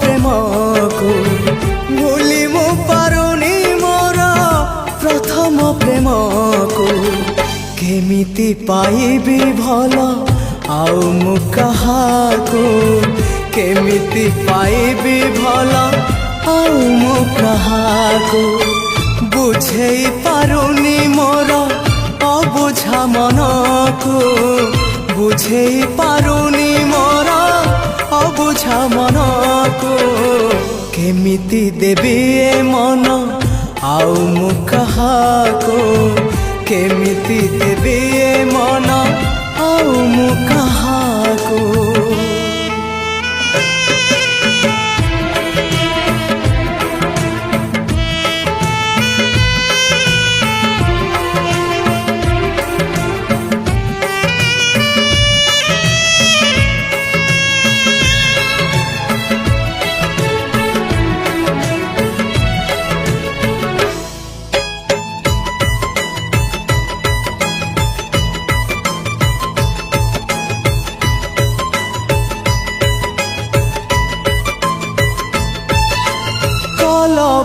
प्रेम को भूली मु पारुनी मोर प्रथम प्रेम को केमिति पाइबी भल आउ मु कहाको केमिति पाइबी भल आउ मु कहाको बुझेई पारुनी मोर अबुझा मन को बुझेई पारुनी मोर अबुझा मन को केमिति देबी ए मन आउ मु कहाको केमिति देबी ए मन आउ मु कहाको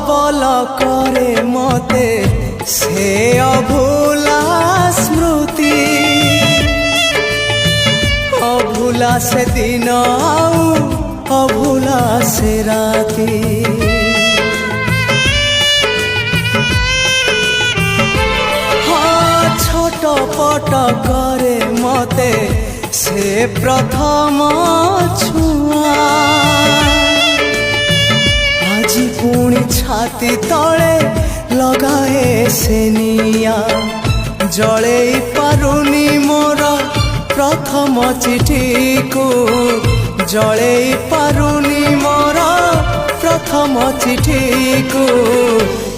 बल करे मते से अभूला स्मृति अभूला से दिन आउ अभूला से राती हाँ छोट पट करे मते से प्रथम छुआ आजी पुणी छाती तले लगाए से निया जले पारुनी मोर प्रथम चिठी को जले पारुनी मोर प्रथम चिठी को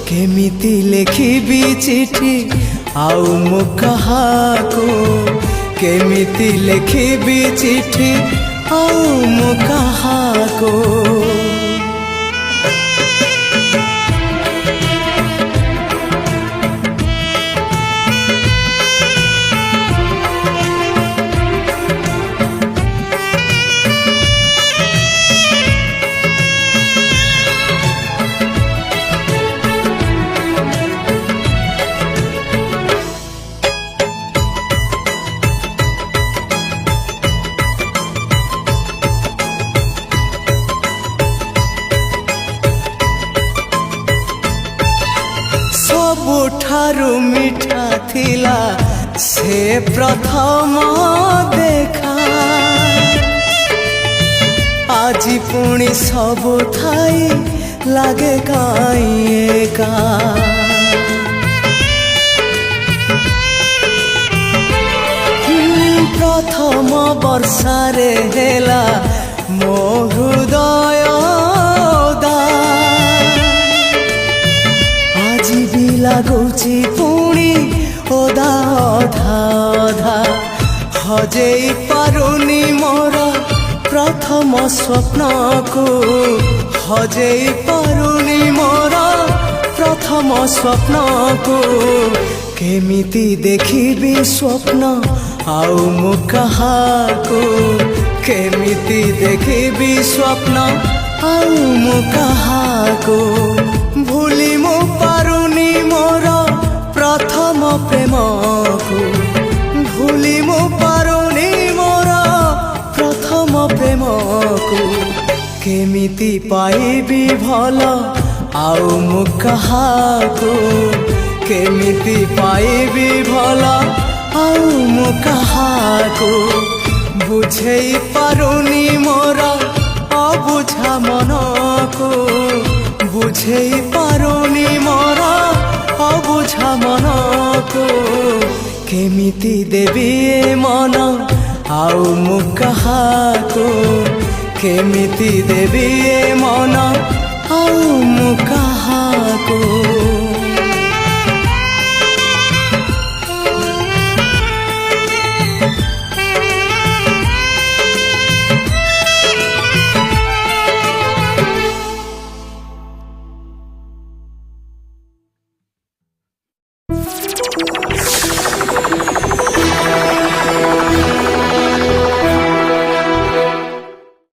केमिति लिखिबी चिठी आउ मु कहाको केमिति लिखिबी चिठी आउ मु कहाको सबुठारु मीठा थिला से प्रथम देखा आजी पुणी सबु थाई लागे काई एका प्रथम वर्षारे हेला मो हृदय लगुची पुणी ओदा अधा अधा हजेई पारुनी मोर प्रथम स्वप्न को हजेई पारुनी मोर प्रथम स्वप्न को केमिति देखिबी स्वप्न आउ मु कहाको केमिति देखिबी स्वप्न आउ मु कहाको भूली मु पारुनी मोर प्रथम प्रेम को भूली मु पारुनी मोर प्रथम प्रेम को केमिति पाइबी भल आउ मु काहाको केमिति पाइबी भला आउ मु काहाको बुझेई पारुनी मोर अबुझा मनको बुझेई पारुनी मोर अबुझा मनको केमिति देबी ए मन आउ मु काहाको केमिति देबी ए मन आउ मु काहाको।